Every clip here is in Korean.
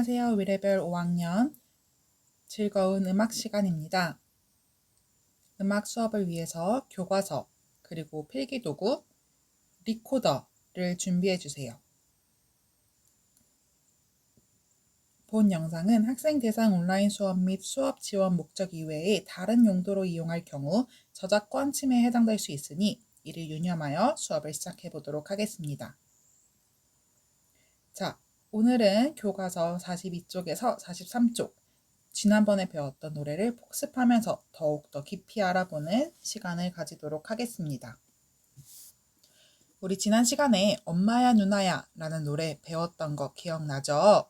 안녕하세요. 위레벨 5학년 즐거운 음악 시간입니다. 음악 수업을 위해서 교과서 그리고 필기도구, 리코더를 준비해 주세요. 본 영상은 학생 대상 온라인 수업 및 수업 지원 목적 이외에 다른 용도로 이용할 경우 저작권 침해에 해당될 수 있으니 이를 유념하여 수업을 시작해 보도록 하겠습니다. 자, 오늘은 교과서 42쪽에서 43쪽 지난번에 배웠던 노래를 복습하면서 더욱더 깊이 알아보는 시간을 가지도록 하겠습니다. 우리 지난 시간에 엄마야 누나야 라는 노래 배웠던 거 기억나죠?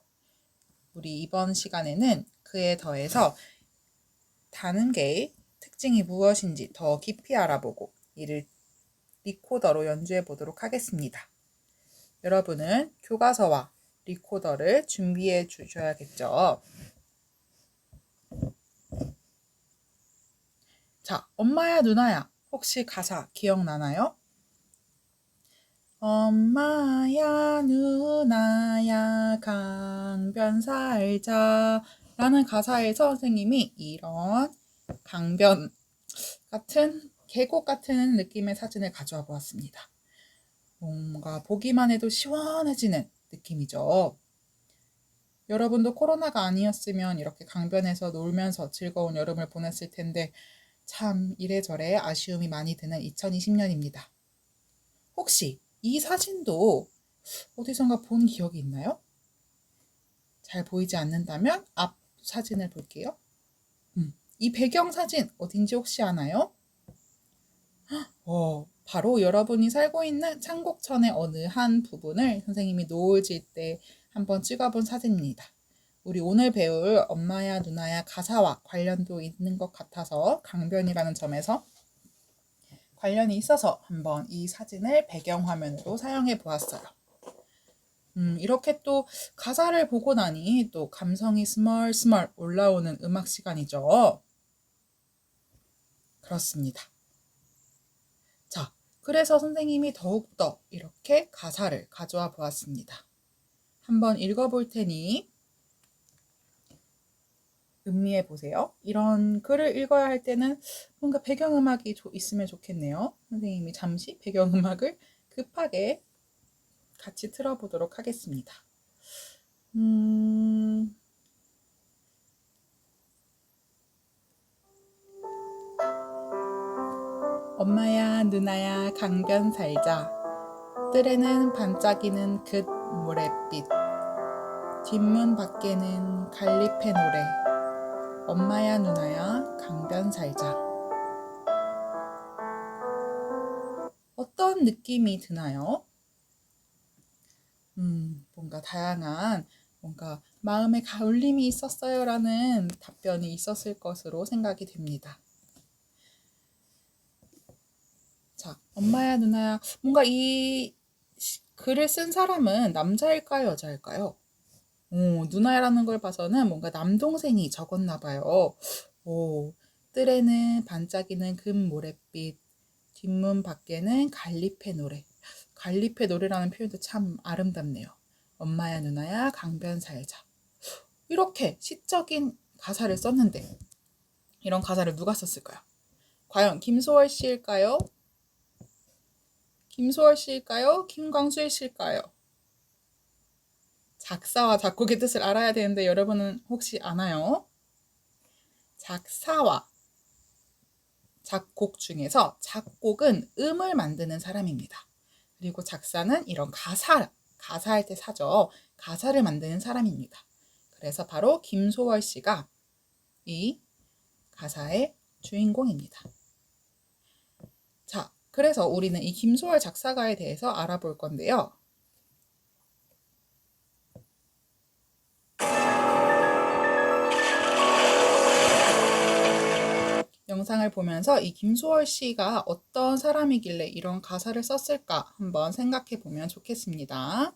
우리 이번 시간에는 그에 더해서 단음계의 특징이 무엇인지 더 깊이 알아보고 이를 리코더로 연주해 보도록 하겠습니다. 여러분은 교과서와 리코더를 준비해 주셔야겠죠? 자, 엄마야 누나야 혹시 가사 기억나나요? 엄마야 누나야 강변 살자 라는 가사에서 선생님이 이런 강변 같은 계곡 같은 느낌의 사진을 가져와 보았습니다. 뭔가 보기만 해도 시원해지는 느낌이죠. 여러분도 코로나가 아니었으면 이렇게 강변에서 놀면서 즐거운 여름을 보냈을 텐데 참 이래저래 아쉬움이 많이 드는 2020년입니다. 혹시 이 사진도 어디선가 본 기억이 있나요? 잘 보이지 않는다면 앞 사진을 볼게요. 이 배경 사진 어딘지 혹시 아나요? 바로 여러분이 살고 있는 창곡천의 어느 한 부분을 선생님이 노을 질 때 한번 찍어본 사진입니다. 우리 오늘 배울 엄마야 누나야 가사와 관련도 있는 것 같아서 강변이라는 점에서 관련이 있어서 한번 이 사진을 배경화면으로 사용해 보았어요. 이렇게 또 가사를 보고 나니 또 감성이 스멀스멀 올라오는 음악 시간이죠. 그렇습니다. 자, 그래서 선생님이 더욱더 이렇게 가사를 가져와 보았습니다. 한번 읽어볼 테니 음미해 보세요. 이런 글을 읽어야 할 때는 뭔가 배경음악이 있으면 좋겠네요. 선생님이 잠시 배경음악을 급하게 같이 틀어보도록 하겠습니다. 엄마야 누나야 강변 살자 뜰에는 반짝이는 긋 모래빛 뒷문 밖에는 갈리페 노래 엄마야 누나야 강변 살자. 어떤 느낌이 드나요? 뭔가 다양한 뭔가 마음에 울림이 있었어요 라는 답변이 있었을 것으로 생각이 됩니다. 자, 엄마야 누나야 뭔가 이 글을 쓴 사람은 남자일까요 여자일까요? 누나라는 걸 봐서는 뭔가 남동생이 적었나 봐요. 뜰에는 반짝이는 금 모래빛 뒷문 밖에는 갈리페 노래. 갈리페 노래라는 표현도 참 아름답네요. 엄마야 누나야 강변 살자. 이렇게 시적인 가사를 썼는데 이런 가사를 누가 썼을까요? 과연 김소월 씨일까요? 김소월 씨일까요? 김광수일 씨일까요? 작사와 작곡의 뜻을 알아야 되는데 여러분은 혹시 아나요? 작사와 작곡 중에서 작곡은 음을 만드는 사람입니다. 그리고 작사는 이런 가사할 때 사죠. 가사를 만드는 사람입니다. 그래서 바로 김소월 씨가 이 가사의 주인공입니다. 자, 그래서 우리는 이 김소월 작사가에 대해서 알아볼 건데요. 영상을 보면서 이 김소월 씨가 어떤 사람이길래 이런 가사를 썼을까 한번 생각해 보면 좋겠습니다.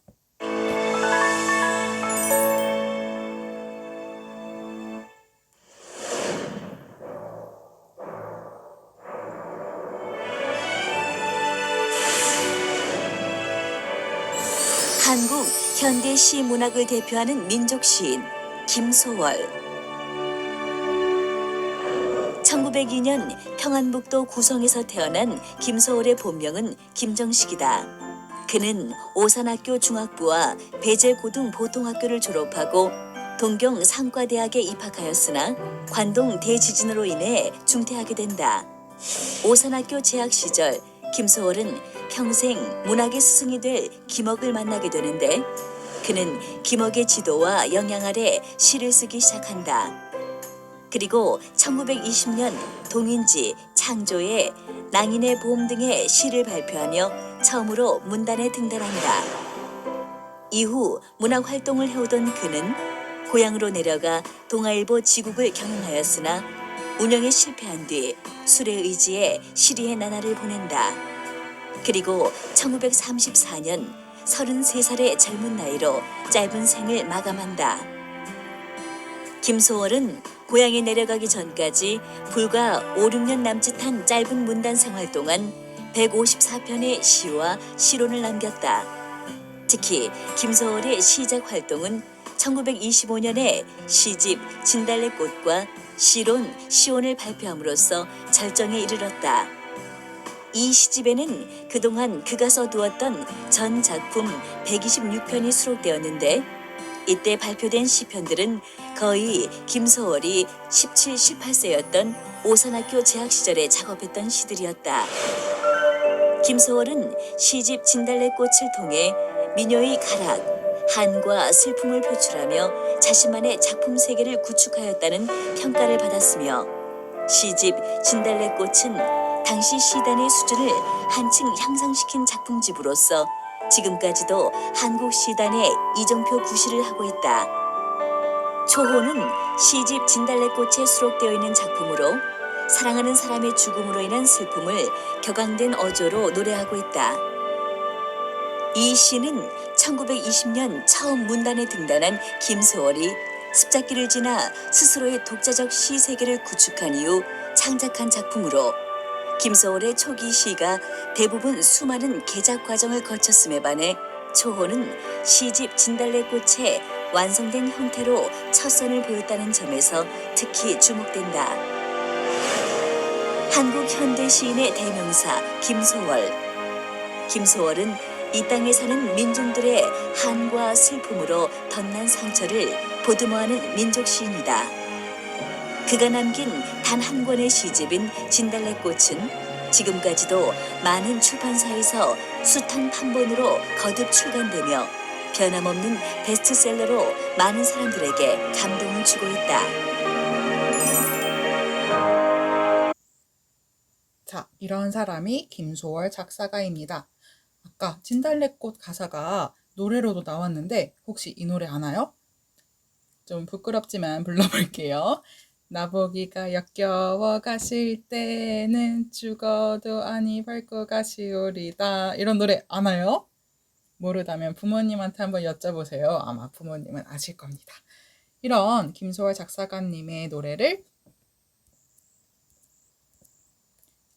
한국 현대 시 문학을 대표하는 민족 시인 김소월. 1902년 평안북도 구성에서 태어난 김소월의 본명은 김정식이다. 그는 오산학교 중학부와 배재고등 보통학교를 졸업하고 동경 상과대학에 입학하였으나 관동 대지진으로 인해 중퇴하게 된다. 오산학교 재학 시절 김소월은 평생 문학의 스승이 될 김억을 만나게 되는데 그는 김억의 지도와 영향 아래 시를 쓰기 시작한다. 그리고 1920년 동인지, 창조의 낭인의 봄 등의 시를 발표하며 처음으로 문단에 등단한다. 이후 문학 활동을 해오던 그는 고향으로 내려가 동아일보 지국을 경영하였으나 운영에 실패한 뒤 술에 의지해 시리의 나날을 보낸다. 그리고 1934년 33살의 젊은 나이로 짧은 생을 마감한다. 김소월은 고향에 내려가기 전까지 불과 5, 6년 남짓한 짧은 문단 생활 동안 154편의 시와 시론을 남겼다. 특히 김소월의 시작 활동은 1925년에 시집 진달래꽃과 시론, 시온을 발표함으로써 절정에 이르렀다. 이 시집에는 그동안 그가 써두었던 전 작품 126편이 수록되었는데 이때 발표된 시편들은 거의 김소월이 17, 18세였던 오산학교 재학 시절에 작업했던 시들이었다. 김소월은 시집 진달래꽃을 통해 민요의 가락, 한과 슬픔을 표출하며 자신만의 작품 세계를 구축하였다는 평가를 받았으며 시집 진달래꽃은 당시 시단의 수준을 한층 향상시킨 작품집으로서 지금까지도 한국 시단의 이정표 구시를 하고 있다. 초호는 시집 진달래꽃에 수록되어 있는 작품으로 사랑하는 사람의 죽음으로 인한 슬픔을 격앙된 어조로 노래하고 있다. 이 시는 1920년 처음 문단에 등단한 김소월이 습작기를 지나 스스로의 독자적 시 세계를 구축한 이후 창작한 작품으로 김소월의 초기 시가 대부분 수많은 개작 과정을 거쳤음에 반해 초호는 시집 진달래꽃의 완성된 형태로 첫 선을 보였다는 점에서 특히 주목된다. 한국 현대 시인의 대명사 김소월. 김소월은 이 땅에 사는 민중들의 한과 슬픔으로 덧난 상처를 보듬어하는 민족 시인이다. 그가 남긴 단 한 권의 시집인 진달래꽃은 지금까지도 많은 출판사에서 숱한 판본으로 거듭 출간되며 변함없는 베스트셀러로 많은 사람들에게 감동을 주고 있다. 자, 이런 사람이 김소월 작사가입니다. 아까 진달래꽃 가사가 노래로도 나왔는데 혹시 이 노래 아나요? 좀 부끄럽지만 불러볼게요. 나보기가 역겨워 가실 때는 죽어도 아니 밟고 가시오리다. 이런 노래 아나요? 모르다면 부모님한테 한번 여쭤보세요. 아마 부모님은 아실 겁니다. 이런 김소월 작사가님의 노래를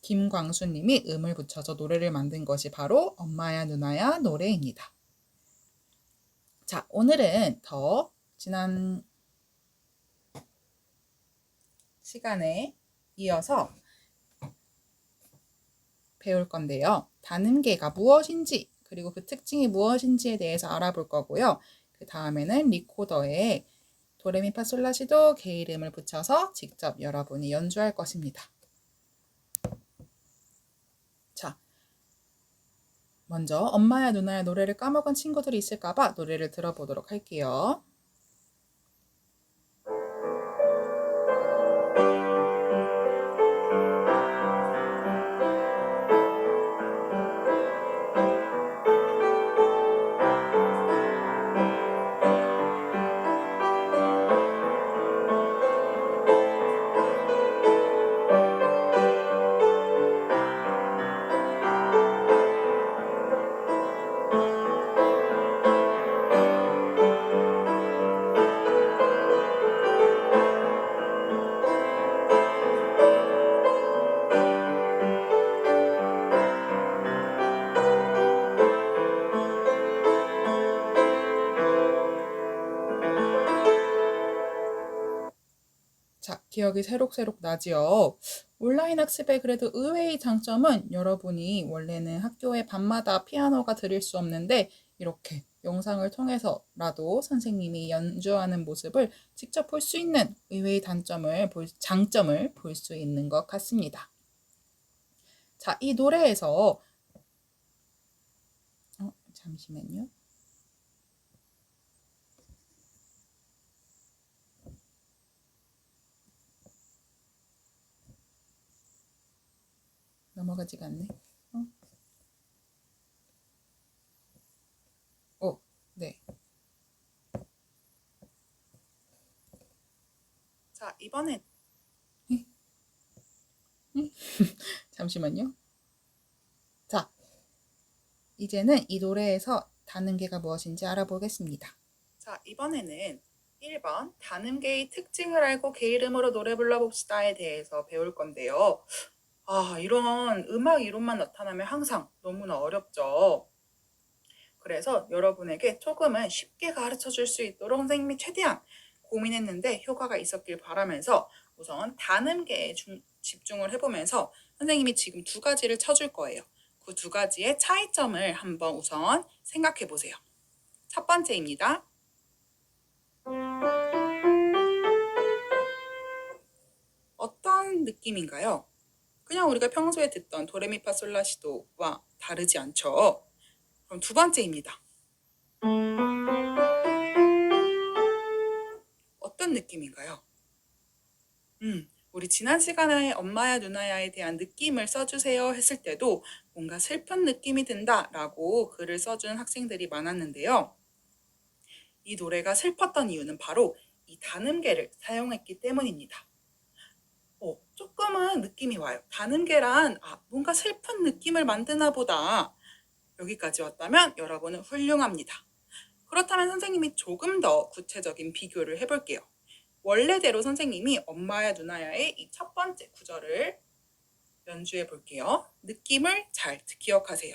김광수님이 음을 붙여서 노래를 만든 것이 바로 엄마야 누나야 노래입니다. 자, 오늘은 더 지난 시간에 이어서 배울 건데요. 단음계가 무엇인지 그리고 그 특징이 무엇인지에 대해서 알아볼 거고요. 그 다음에는 리코더에 도레미파솔라시도 개 이름을 붙여서 직접 여러분이 연주할 것입니다. 자, 먼저 엄마야 누나야 노래를 까먹은 친구들이 있을까봐 노래를 들어보도록 할게요. 기억이 새록새록 나지요. 온라인 학습의 그래도 의외의 장점은 여러분이 원래는 학교에 밤마다 피아노가 들을 수 없는데 이렇게 영상을 통해서라도 선생님이 연주하는 모습을 직접 볼 수 있는 의외의 장점을 볼 수 있는 것 같습니다. 자, 이 노래에서 잠시만요. 넘어가지가 않네. 네. 자, 이번엔 잠시만요. 자, 이제는 이 노래에서 단음계가 무엇인지 알아보겠습니다. 자, 이번에는 1번 단음계의 특징을 알고 개 이름으로 노래 불러봅시다에 대해서 배울 건데요. 이런 음악 이론만 나타나면 항상 너무나 어렵죠. 그래서 여러분에게 조금은 쉽게 가르쳐 줄 수 있도록 선생님이 최대한 고민했는데 효과가 있었길 바라면서 우선 단음계에 집중을 해보면서 선생님이 지금 두 가지를 쳐줄 거예요. 그 두 가지의 차이점을 한번 우선 생각해 보세요. 첫 번째입니다. 어떤 느낌인가요? 그냥 우리가 평소에 듣던 도레미파솔라시도와 다르지 않죠? 그럼 두 번째입니다. 어떤 느낌인가요? 우리 지난 시간에 엄마야 누나야에 대한 느낌을 써주세요 했을 때도 뭔가 슬픈 느낌이 든다라고 글을 써준 학생들이 많았는데요. 이 노래가 슬펐던 이유는 바로 이 단음계를 사용했기 때문입니다. 조금은 느낌이 와요. 단음계란 뭔가 슬픈 느낌을 만드나 보다. 여기까지 왔다면 여러분은 훌륭합니다. 그렇다면 선생님이 조금 더 구체적인 비교를 해볼게요. 원래대로 선생님이 엄마야 누나야의 이 첫 번째 구절을 연주해 볼게요. 느낌을 잘 기억하세요.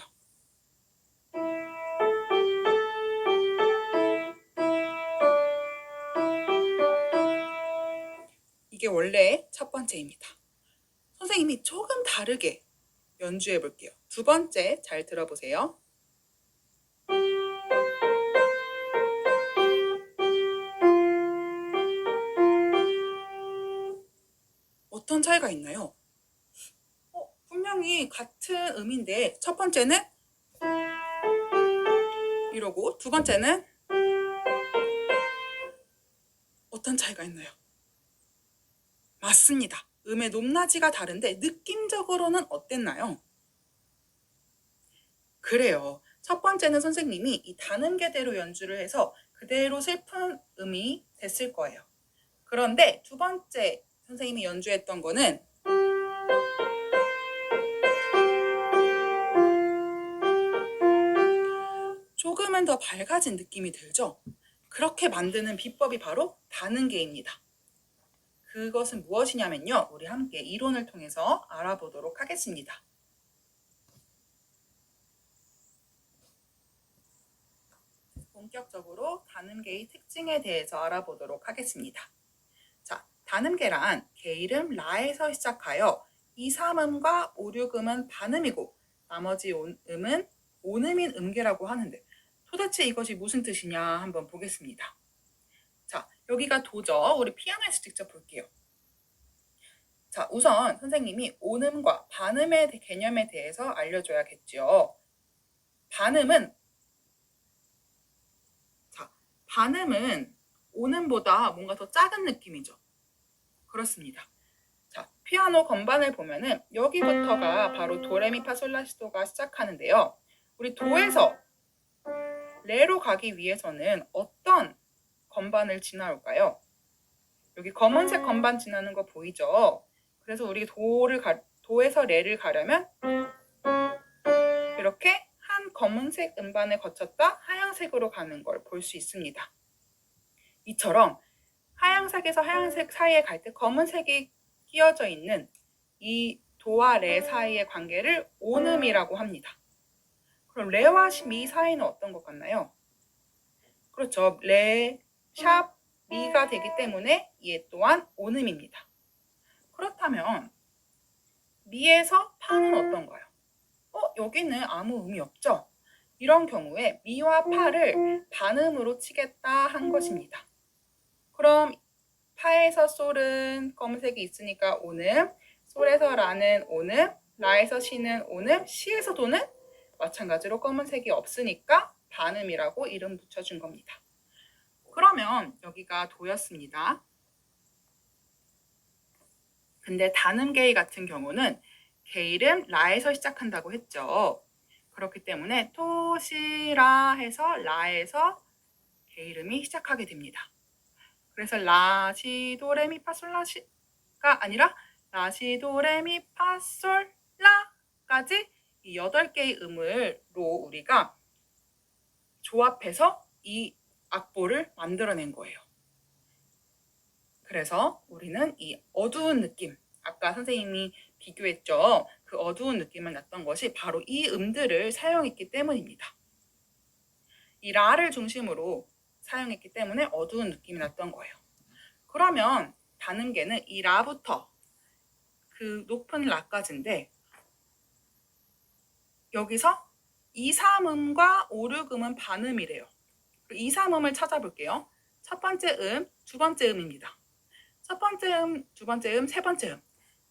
이게 원래 첫 번째입니다. 선생님이 조금 다르게 연주해 볼게요. 두 번째 잘 들어보세요. 어떤 차이가 있나요? 분명히 같은 음인데 첫 번째는 이러고 두 번째는 어떤 차이가 있나요? 맞습니다. 음의 높낮이가 다른데 느낌적으로는 어땠나요? 그래요. 첫 번째는 선생님이 이 단음계대로 연주를 해서 그대로 슬픈 음이 됐을 거예요. 그런데 두 번째 선생님이 연주했던 거는 조금은 더 밝아진 느낌이 들죠? 그렇게 만드는 비법이 바로 단음계입니다. 그것은 무엇이냐면요. 우리 함께 이론을 통해서 알아보도록 하겠습니다. 본격적으로 단음계의 특징에 대해서 알아보도록 하겠습니다. 자, 단음계란 개 이름 라에서 시작하여 2, 3음과 5, 6음은 반음이고 나머지 음은 온음인 음계라고 하는데 도대체 이것이 무슨 뜻이냐 한번 보겠습니다. 자, 여기가 도죠. 우리 피아노에서 직접 볼게요. 자, 우선 선생님이 온음과 반음의 개념에 대해서 알려줘야겠죠. 반음은 온음보다 뭔가 더 작은 느낌이죠. 그렇습니다. 자, 피아노 건반을 보면은 여기부터가 바로 도레미파솔라시도가 시작하는데요. 우리 도에서 레로 가기 위해서는 어떤 건반을 지나올까요? 여기 검은색 건반 지나는 거 보이죠? 그래서 우리 도에서 레를 가려면 이렇게 한 검은색 음반을 거쳤다 하얀색으로 가는 걸 볼 수 있습니다. 이처럼 하얀색에서 하얀색 사이에 갈 때 검은색이 끼어져 있는 이 도와 레 사이의 관계를 온음이라고 합니다. 그럼 레와 미 사이는 어떤 것 같나요? 그렇죠. 레, 샵, 미가 되기 때문에 얘 또한 온음입니다. 그렇다면 미에서 파는 어떤가요? 여기는 아무 음이 없죠? 이런 경우에 미와 파를 반음으로 치겠다 한 것입니다. 그럼 파에서 솔은 검은색이 있으니까 오음, 솔에서 라는 오음, 라에서 시는 오음, 시에서 도는 마찬가지로 검은색이 없으니까 반음이라고 이름 붙여준 겁니다. 그러면 여기가 도였습니다. 근데 단음 게이 같은 경우는 게이름 라에서 시작한다고 했죠. 그렇기 때문에 토시라 해서 라에서 게이름이 시작하게 됩니다. 그래서 라시도레미파솔라시가 아니라 라시도레미파솔라까지 이 8개의 음을로 우리가 조합해서 이 악보를 만들어낸 거예요. 그래서 우리는 이 어두운 느낌, 아까 선생님이 비교했죠. 그 어두운 느낌을 났던 것이 바로 이 음들을 사용했기 때문입니다. 이 라를 중심으로 사용했기 때문에 어두운 느낌이 났던 거예요. 그러면 단음계는 이 라부터 그 높은 라까지인데 여기서 2, 3음과 5, 6음은 반음이래요. 2, 3음을 찾아볼게요. 첫 번째 음, 두 번째 음입니다. 첫 번째 음, 두 번째 음, 세 번째 음.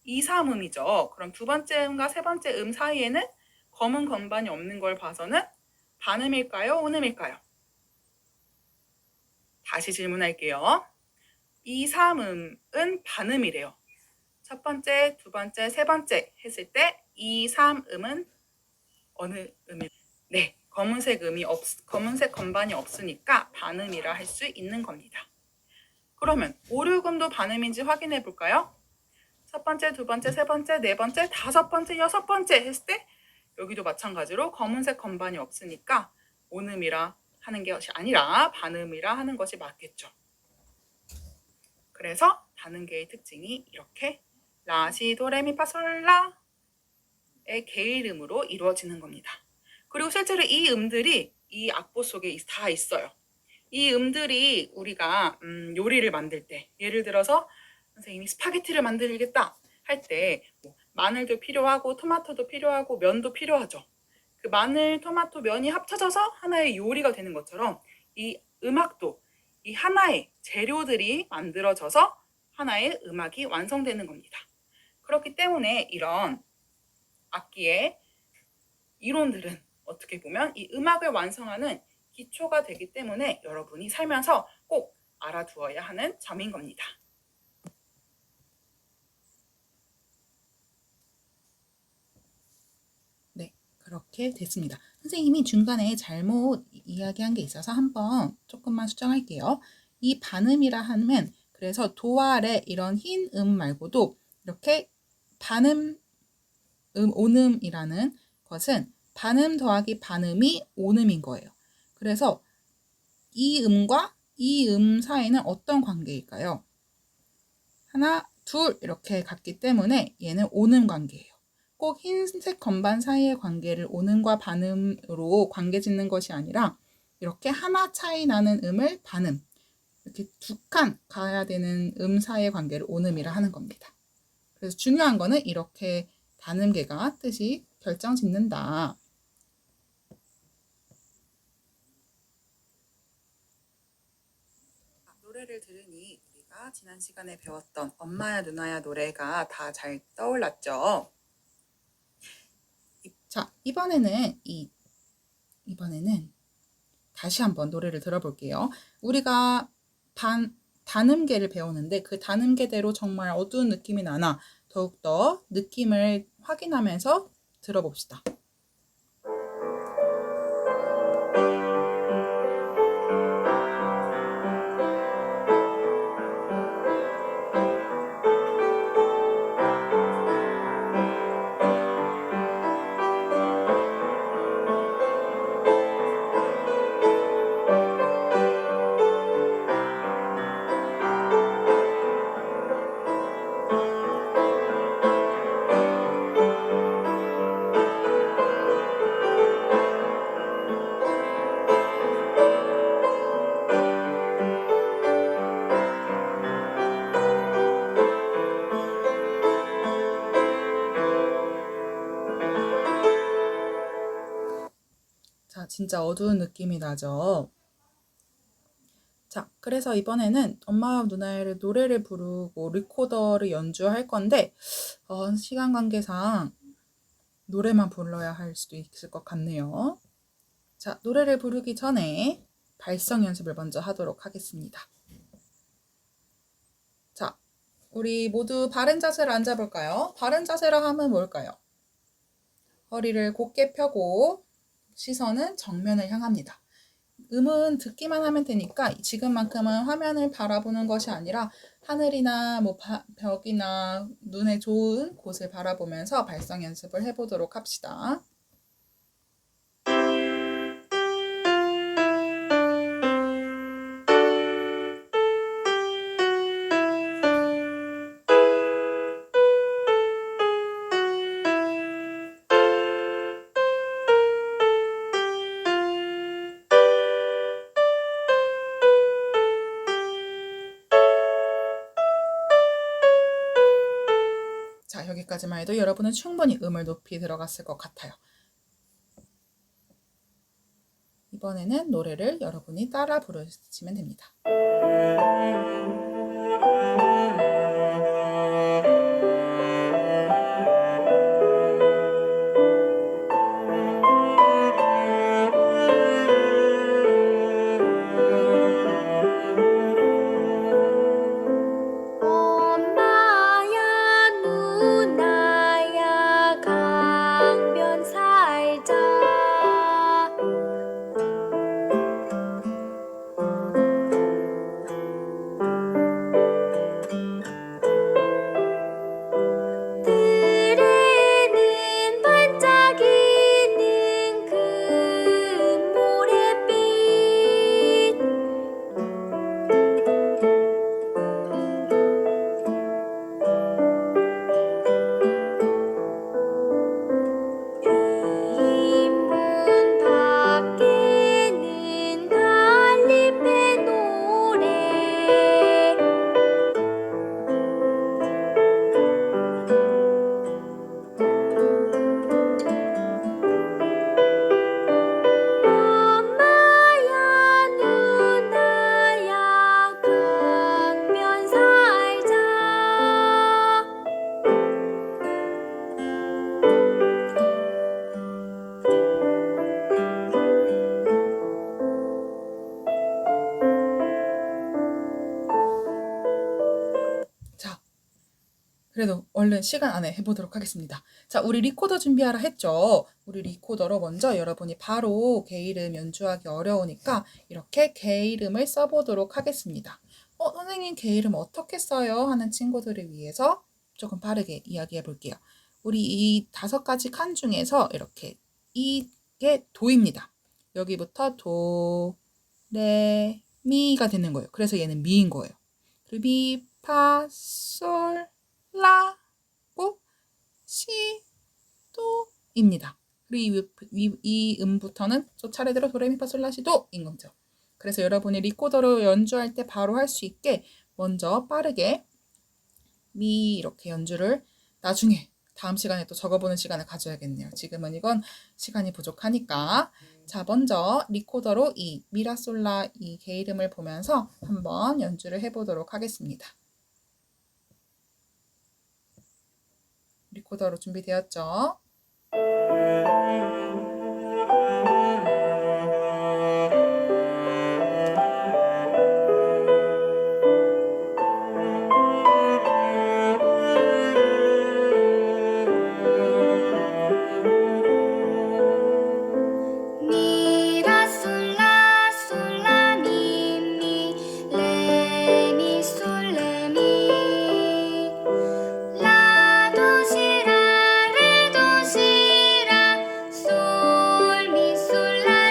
2, 3음이죠. 그럼 두 번째 음과 세 번째 음 사이에는 검은 건반이 없는 걸 봐서는 반음일까요? 온음일까요? 다시 질문할게요. 2, 3음은 반음이래요. 첫 번째, 두 번째, 세 번째 했을 때 2, 3음은 어느 음이? 네, 검은색 건반이 없으니까 반음이라 할 수 있는 겁니다. 그러면 5, 6음도 반음인지 확인해 볼까요? 첫 번째, 두 번째, 세 번째, 네 번째, 다섯 번째, 여섯 번째 했을 때 여기도 마찬가지로 검은색 건반이 없으니까 온음이라 하는 것이 아니라 반음이라 하는 것이 맞겠죠. 그래서 단음계의 특징이 이렇게 라시도레미파솔라의 게이름으로 이루어지는 겁니다. 그리고 실제로 이 음들이 이 악보 속에 다 있어요. 이 음들이 우리가 요리를 만들 때, 예를 들어서 선생님이 스파게티를 만들겠다 할 때 마늘도 필요하고 토마토도 필요하고 면도 필요하죠. 그 마늘, 토마토, 면이 합쳐져서 하나의 요리가 되는 것처럼 이 음악도 이 하나의 재료들이 만들어져서 하나의 음악이 완성되는 겁니다. 그렇기 때문에 이런 악기의 이론들은 어떻게 보면 이 음악을 완성하는 기초가 되기 때문에 여러분이 살면서 꼭 알아두어야 하는 점인 겁니다. 네, 그렇게 됐습니다. 선생님이 중간에 잘못 이야기한 게 있어서 한번 조금만 수정할게요. 이 반음이라 하면 그래서 도와 레 이런 흰 말고도 이렇게 반음, 온음이라는 것은 반음 더하기 반음이 온음인 거예요. 그래서 이 음과 이 음 사이는 어떤 관계일까요? 하나, 둘 이렇게 같기 때문에 얘는 온음 관계예요. 꼭 흰색 건반 사이의 관계를 온음과 반음으로 관계 짓는 것이 아니라 이렇게 하나 차이 나는 음을 반음, 이렇게 두 칸 가야 되는 음 사이의 관계를 온음이라 하는 겁니다. 그래서 중요한 거는 이렇게 단음계가 뜻이 결정 짓는다. 노래를 들으니 우리가 지난 시간에 배웠던 엄마야 누나야 노래가 다 잘 떠올랐죠? 자, 이번에는 다시 한번 노래를 들어볼게요. 우리가 단음계를 배우는데 그 단음계대로 정말 어두운 느낌이 나나 더욱더 느낌을 확인하면서 들어봅시다. 진짜 어두운 느낌이 나죠. 자, 그래서 이번에는 엄마와 누나의 노래를 부르고 리코더를 연주할 건데 시간 관계상 노래만 불러야 할 수도 있을 것 같네요. 자, 노래를 부르기 전에 발성 연습을 먼저 하도록 하겠습니다. 자, 우리 모두 바른 자세를 앉아볼까요? 바른 자세라 하면 뭘까요? 허리를 곧게 펴고 시선은 정면을 향합니다. 음은 듣기만 하면 되니까 지금만큼은 화면을 바라보는 것이 아니라 하늘이나 벽이나 눈에 좋은 곳을 바라보면서 발성 연습을 해보도록 합시다. 자, 여기까지만 해도 여러분은 충분히 음을 높이 들어갔을 것 같아요. 이번에는 노래를 여러분이 따라 부르시면 됩니다. 엄마야 누나야 강변 살자 들에는 반짝이는 그 모래빛 문 밖에는 갈림의 노래 엄마야 누나야 강변 살자 자, 그래도 얼른 시간 안에 해보도록 하겠습니다. 자, 우리 리코더 준비하라 했죠? 우리 리코더로 먼저 여러분이 바로 개 이름 연주하기 어려우니까 이렇게 개 이름을 써보도록 하겠습니다. 선생님 개 이름 어떻게 써요? 하는 친구들을 위해서 조금 빠르게 이야기해 볼게요. 우리 이 5가지 칸 중에서 이렇게 이게 도입니다. 여기부터 도, 레, 미가 되는 거예요. 그래서 얘는 미인 거예요. 그리고 미, 파, 솔, 라고 시, 도입니다. 그리고 이 음부터는 또 차례대로 도레미파솔라시도인 거죠. 그래서 여러분이 리코더로 연주할 때 바로 할 수 있게 먼저 빠르게 미 이렇게 연주를 나중에 다음 시간에 또 적어보는 시간을 가져야겠네요. 지금은 이건 시간이 부족하니까. 자, 먼저 리코더로 이 미라솔라 이 개 이름을 보면서 한번 연주를 해보도록 하겠습니다. 리코더로 준비되었죠? 미라 솔라 솔라 미미 레미 솔레미 라도 시라 레도 시라 솔미 솔라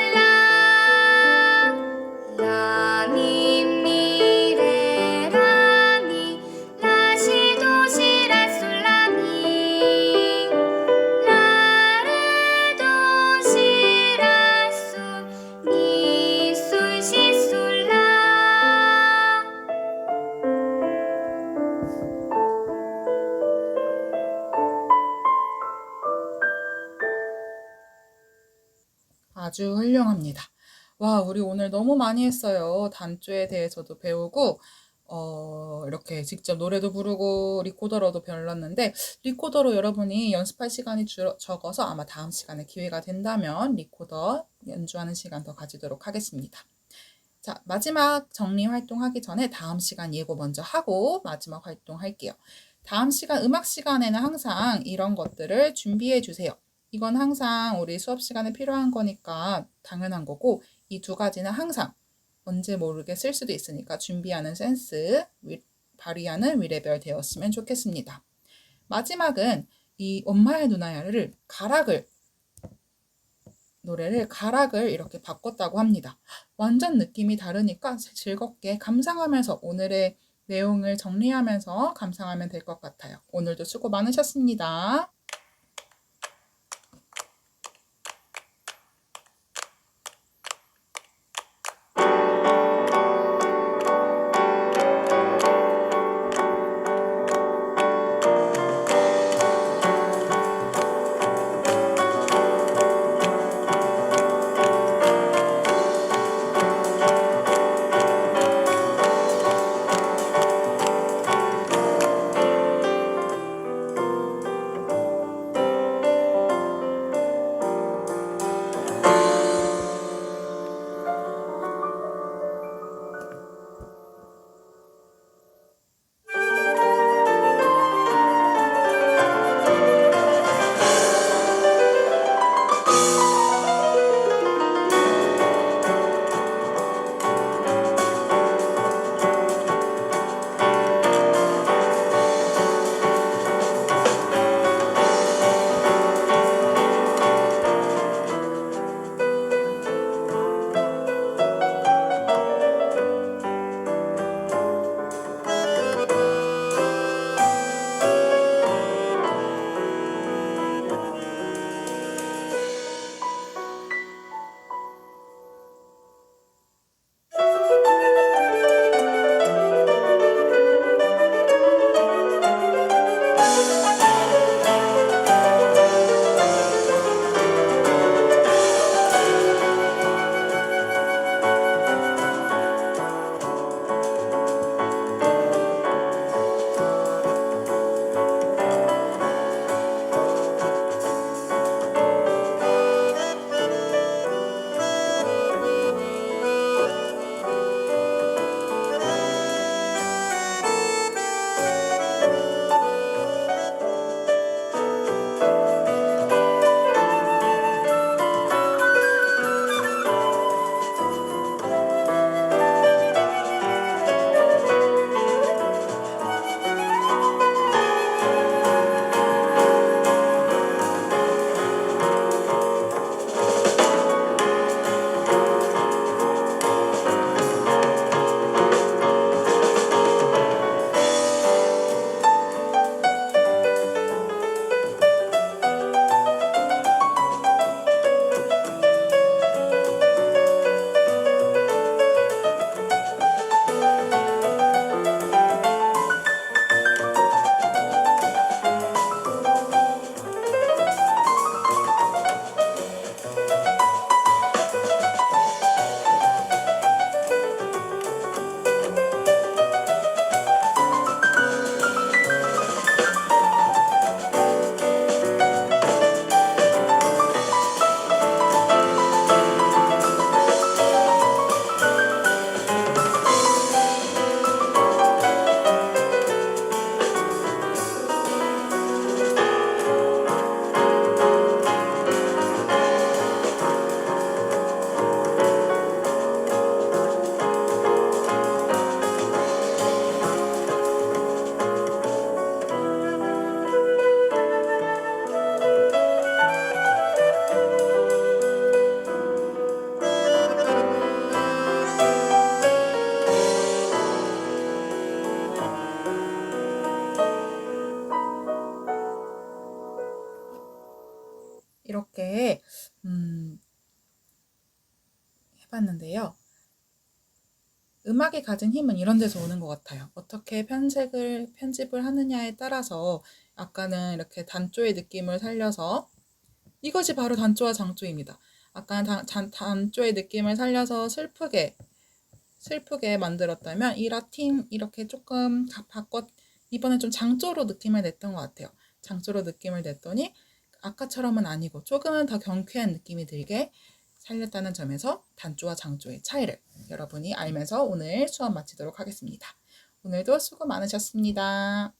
아주 훌륭합니다. 와, 우리 오늘 너무 많이 했어요. 단조에 대해서도 배우고, 이렇게 직접 노래도 부르고 리코더로도 배웠는데 리코더로 여러분이 연습할 시간이 적어서 아마 다음 시간에 기회가 된다면 리코더 연주하는 시간 더 가지도록 하겠습니다. 자, 마지막 정리 활동하기 전에 다음 시간 예고 먼저 하고 마지막 활동 할게요. 다음 시간 음악 시간에는 항상 이런 것들을 준비해 주세요. 이건 항상 우리 수업 시간에 필요한 거니까 당연한 거고 이 두 가지는 항상 언제 모르게 쓸 수도 있으니까 준비하는 센스, 발휘하는 위레벨 되었으면 좋겠습니다. 마지막은 이 엄마의 누나야를 노래를 가락을 이렇게 바꿨다고 합니다. 완전 느낌이 다르니까 즐겁게 감상하면서 오늘의 내용을 정리하면서 감상하면 될 것 같아요. 오늘도 수고 많으셨습니다. 이렇게 해봤는데요. 음악이 가진 힘은 이런 데서 오는 것 같아요. 어떻게 편집을 하느냐에 따라서 아까는 이렇게 단조의 느낌을 살려서 이것이 바로 단조와 장조입니다. 아까 단조의 느낌을 살려서 슬프게 만들었다면 이 라틴 이렇게 조금 이번에 좀 장조로 느낌을 냈던 것 같아요. 장조로 느낌을 냈더니 아까처럼은 아니고 조금은 더 경쾌한 느낌이 들게 살렸다는 점에서 단조와 장조의 차이를 여러분이 알면서 오늘 수업 마치도록 하겠습니다. 오늘도 수고 많으셨습니다.